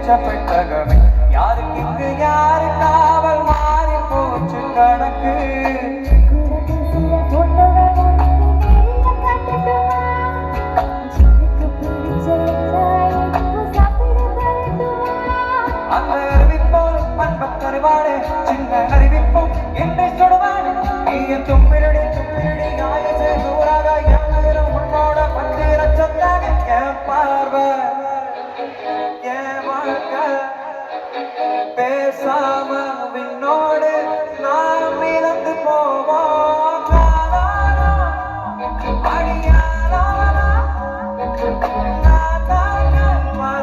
பச்சை பெட்டகமே யாருக்கு இங்கு யாரு காவல் மாறி போச்சு கணக்கு அந்த அறிவிப்போம் அன்பத்தருவாடு சின்ன அறிவிப்போம் என்னை சொல்வாடு நீ தும்பிரடி தும்பிரடி ஆயுசு நூறாக யாரும் உன்னோட 10 லட்சத்தாக என் பார்வை என் வாழ்க்கை பேசாம